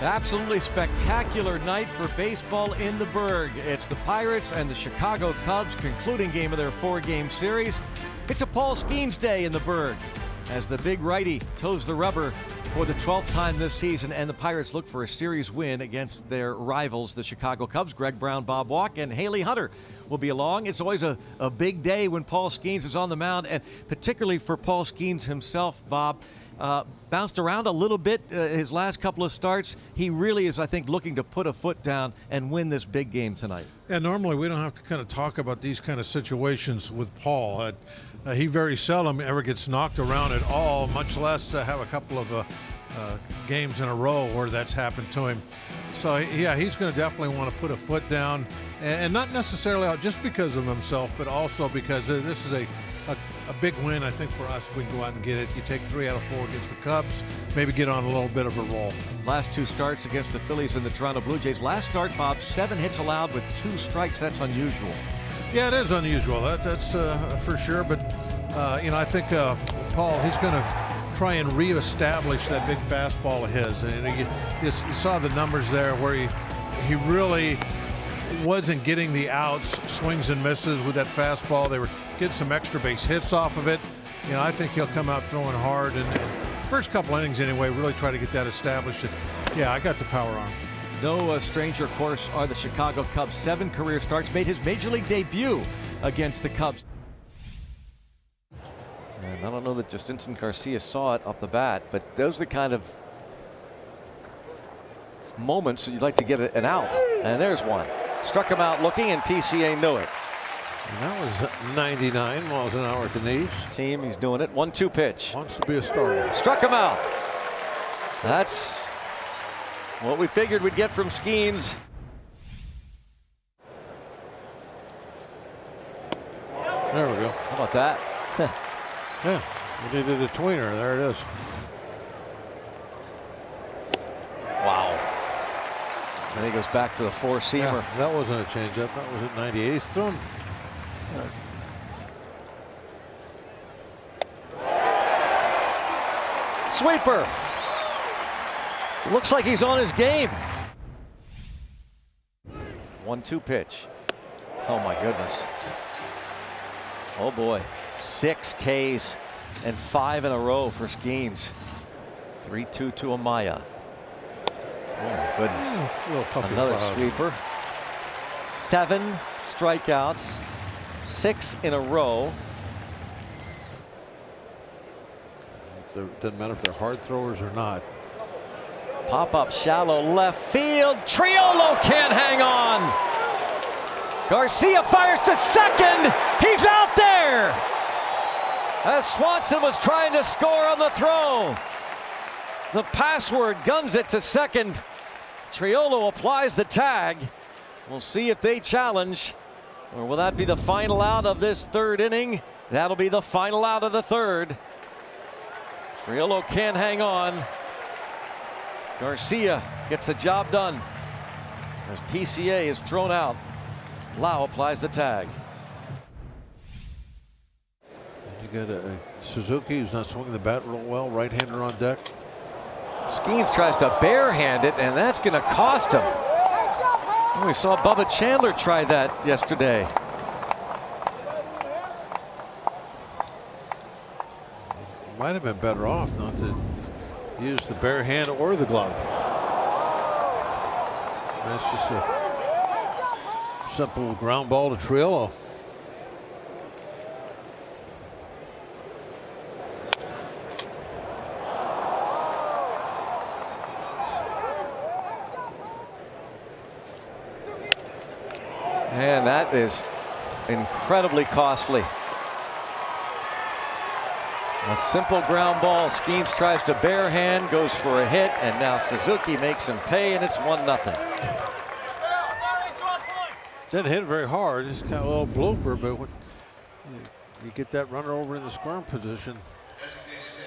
Absolutely spectacular night for baseball in the Berg. It's the Pirates and the Chicago Cubs concluding game of their 4-game series. It's a Paul Skeens day in the Berg as the big righty toes the rubber for the 12th time this season, and the Pirates look for a series win against their rivals, the Chicago Cubs. Greg Brown, Bob Walk, and Haley Hunter will be along. It's always a big day when Paul Skeens is on the mound, and particularly for Paul Skeens himself, Bob. Bounced around a little bit his last couple of starts. He really is, I think, looking to put a foot down and win this big game tonight. Yeah, normally we don't have to kind of talk about these kind of situations with Paul. He very seldom ever gets knocked around at all, much less have a couple of games in a row where that's happened to him. So, yeah, he's going to definitely want to put a foot down, and not necessarily just because of himself, but also because this is a big win, I think, for us if we can go out and get it. You take 3 out of 4 against the Cubs, maybe get on a little bit of a roll. Last 2 starts against the Phillies and the Toronto Blue Jays. Last start, Bob, 7 hits allowed with 2 strikes. That's unusual. Yeah, it is unusual. That's for sure. But, I think Paul, he's going to try and reestablish that big fastball of his. And you saw the numbers there where he really wasn't getting the outs, swings and misses with that fastball. They were getting some extra base hits off of it. I think he'll come out throwing hard, and first couple innings anyway, really try to get that established. Yeah, I got the power on. No stranger, of course, are the Chicago Cubs. 7 career starts, made his major league debut against the Cubs. And I don't know that Justinson Garcia saw it off the bat, but those are the kind of moments you'd like to get an out. And there's one. Struck him out looking, and PCA knew it. And that was 99 miles an hour at the knees. Team, he's doing it. 1-2 pitch. Wants to be a starter. Struck him out. That's what we figured we'd get from Skeens. There we go. How about that? Yeah, we did a tweener. There it is. Wow. And he goes back to the 4-seamer. Yeah, that wasn't a changeup. That was at 98th thrown. Sweeper. Looks like he's on his game. 1-2 pitch. Oh my goodness. Oh boy. 6 Ks and 5 in a row for Skeens. 3-2 to Amaya. Oh my goodness. Another sweeper. 7 strikeouts. 6 in a row. It doesn't matter if they're hard throwers or not. Pop up shallow left field. Triolo can't hang on. Garcia fires to second. He's out there. As Swanson was trying to score on the throw. The password guns it to second. Triolo applies the tag. We'll see if they challenge, or will that be the final out of this 3rd inning? That'll be the final out of the 3rd. Triolo can't hang on. Garcia gets the job done as PCA is thrown out. Lau applies the tag. You got a Suzuki who's not swinging the bat real well. Right-hander on deck. Skeens tries to barehand it, and that's going to cost him. We saw Bubba Chandler try that yesterday. Might have been better off not to use the bare hand or the glove. That's just a simple ground ball to Triolo. And that is incredibly costly. A simple ground ball. Skeens tries to barehand, goes for a hit, and now Suzuki makes him pay, and it's 1-0. Didn't hit very hard. It's kind of a little blooper, but when you get that runner over in the scoring position,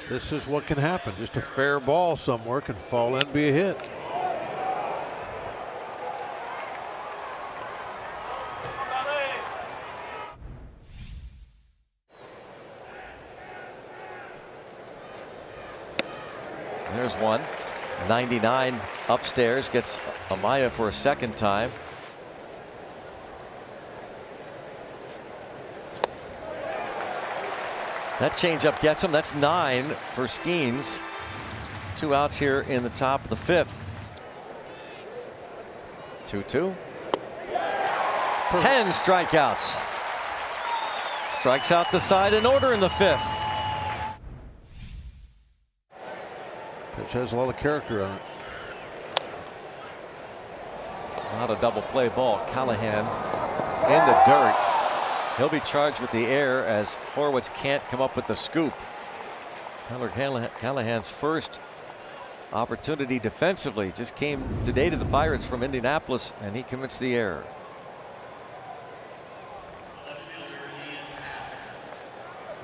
this is what can happen. Just a fair ball somewhere can fall in and be a hit. There's one. 99 upstairs, gets Amaya for a second time. That changeup gets him. That's 9 for Skeens. 2 outs here in the top of the 5th. 2-2. 10 strikeouts. Strikes out the side in order in the 5th. Pitch has a lot of character on it. Not a double play ball. Callahan in the dirt. He'll be charged with the error as Horwitz can't come up with the scoop. Tyler Callahan's first opportunity defensively just came today to the Pirates from Indianapolis, and he commits the error.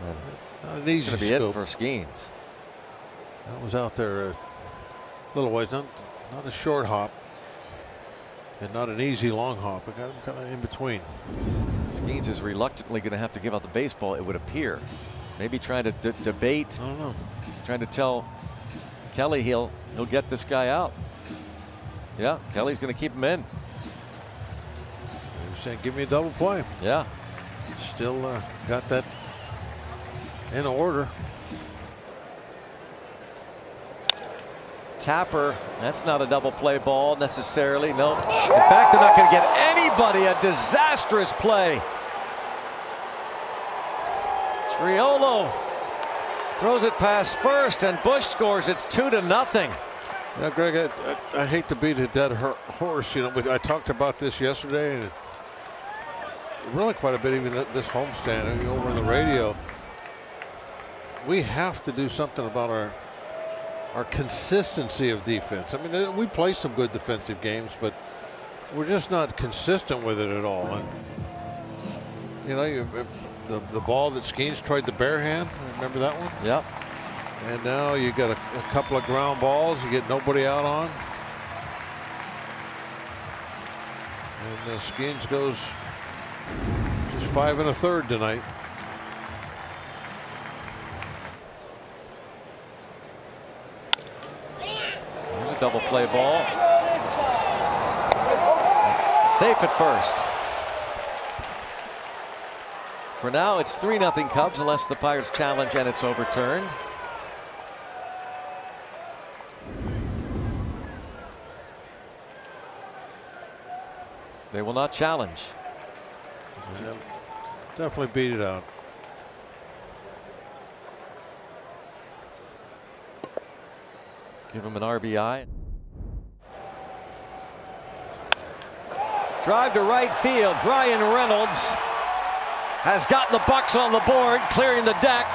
That's going to be it for Skeens. That was out there a little ways, not a short hop and not an easy long hop. I got him kind of in between. Skeens is reluctantly going to have to give out the baseball, it would appear. Maybe trying to debate. I don't know. Trying to tell Kelly he'll get this guy out. Yeah, Kelly's going to keep him in. He's saying, give me a double play. Yeah. Still got that in order. Tapper, that's not a double play ball necessarily. No. In fact, they're not going to get anybody. A disastrous play. Triolo throws it past first, and Bush scores. It's 2-0. Yeah, Greg, I hate to beat a dead horse. You know, I talked about this yesterday, and really quite a bit even this homestand over on the radio. We have to do something about our consistency of defense. I mean, we play some good defensive games, but we're just not consistent with it at all. And you know, the ball that Skeens tried the bare hand. Remember that one? Yep. And now you got a couple of ground balls you get nobody out on. And Skeens goes just 5 1/3 tonight. There's a double play ball. Safe at first. For now, it's 3-0 Cubs unless the Pirates challenge and it's overturned. They will not challenge. Definitely beat it out. Give him an RBI. Drive to right field. Brian Reynolds has gotten the Bucks on the board, clearing the deck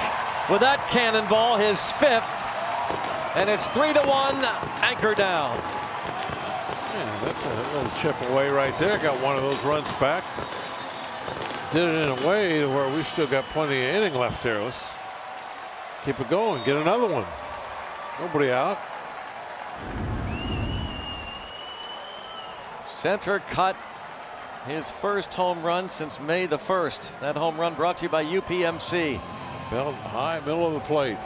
with that cannonball, his 5th, and it's 3-1. Anchor down. Yeah, that's a little chip away right there. Got one of those runs back. Did it in a way where we still got plenty of inning left here. Let's keep it going. Get another one. Nobody out. Center cut. His first home run since May the 1st. That home run brought to you by UPMC. Belt high, middle of the plate.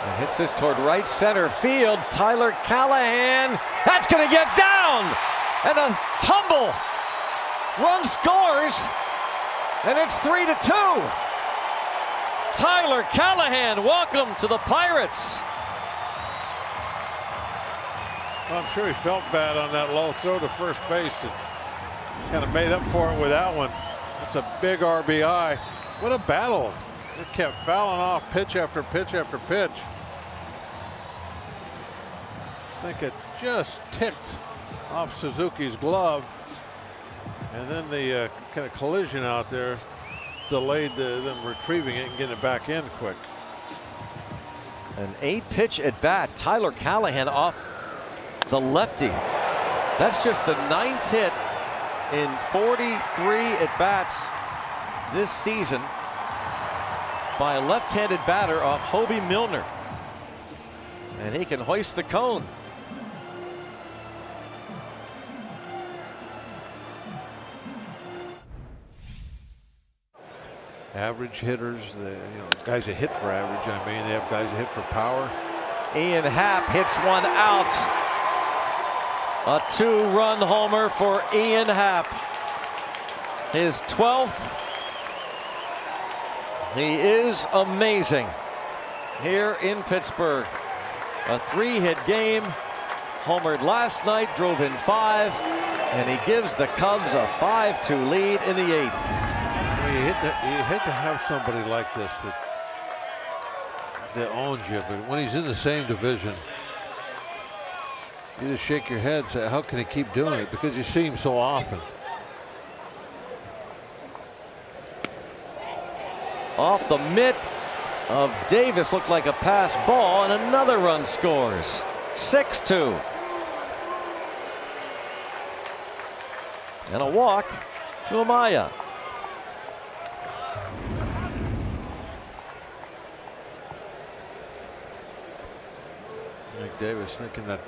And hits this toward right center field. Tyler Callahan. That's going to get down. And a tumble. Run scores. And it's 3-2. Tyler Callahan, welcome to the Pirates. Well, I'm sure he felt bad on that low throw to first base and kind of made up for it with that one. That's a big RBI. What a battle. It kept fouling off pitch after pitch after pitch. I think it just ticked off Suzuki's glove. And then the kind of collision out there delayed them retrieving it and getting it back in quick. An 8-pitch at bat. Tyler Callahan off the lefty. That's just the 9th hit in 43 at bats this season by a left-handed batter off Hobie Milner. And he can hoist the cone. average hitters, guys that hit for average. I mean, they have guys that hit for power. Ian Happ hits one out. A 2-run homer for Ian Happ. His 12th. He is amazing here in Pittsburgh. A 3-hit game. Homered last night, drove in 5, and he gives the Cubs a 5-2 lead in the 8th. Well, you hate to have somebody like this that owns you, but when he's in the same division, you just shake your head and say, how can he keep doing it? Because you see him so often. Off the mitt of Davis, looked like a pass ball, and another run scores. 6-2. And a walk to Amaya. I think Davis thinking that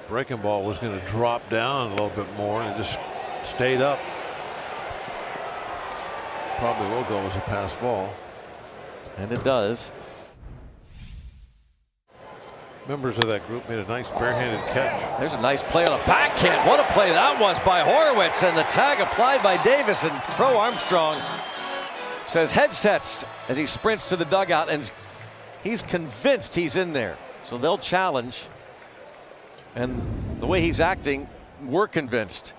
breaking ball was going to drop down a little bit more, and it just stayed up. Probably will go as a pass ball. And it does. Members of that group made a nice barehanded catch. There's a nice play on a backhand. What a play that was by Horowitz, and the tag applied by Davis. And Pro Armstrong says headsets as he sprints to the dugout, and he's convinced he's in there. So they'll challenge. And the way he's acting, we're convinced.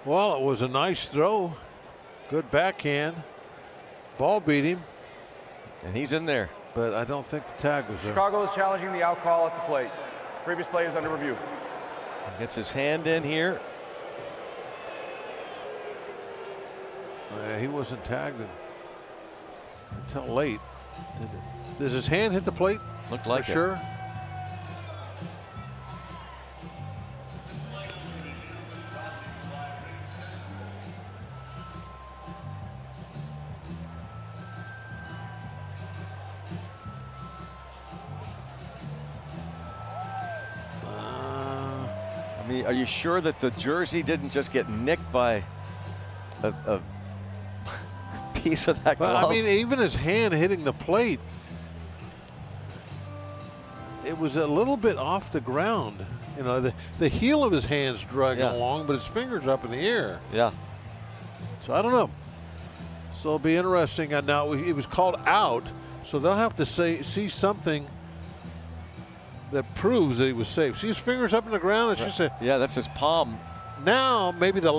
Well, it was a nice throw. Good backhand. Ball beat him. And he's in there. But I don't think the tag was there. Chicago is challenging the out call at the plate. Previous play is under review. He gets his hand in here. He wasn't tagged until late. Does his hand hit the plate? Looked like For it. sure. I mean, are you sure that the jersey didn't just get nicked by a piece of that glove? But I mean, even his hand hitting the plate, it was a little bit off the ground. You know, the heel of his hand's dragging along, but his finger's up in the air. Yeah. So I don't know. So it'll be interesting. And now it was called out, so they'll have to see something that proves that he was safe. See his fingers up in the ground? It's just yeah, that's his palm. Now maybe the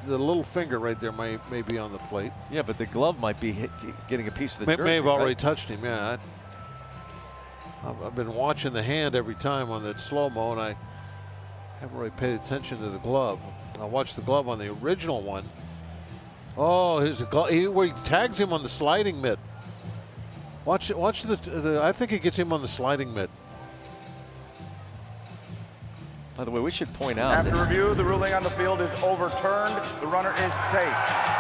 little finger right there may be on the plate. Yeah, but the glove might be getting a piece of the jersey. May have already right? touched him. Yeah, I've been watching the hand every time on that slow-mo, and I haven't really paid attention to the glove. I watched the glove on the original one. Oh, where he tags him on the sliding mitt. Watch the I think he gets him on the sliding mitt. By the way, we should point out After review, the ruling on the field is overturned. The runner is safe.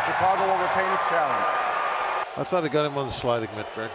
Chicago will retain its challenge. I thought he got him on the sliding mitt, Greg.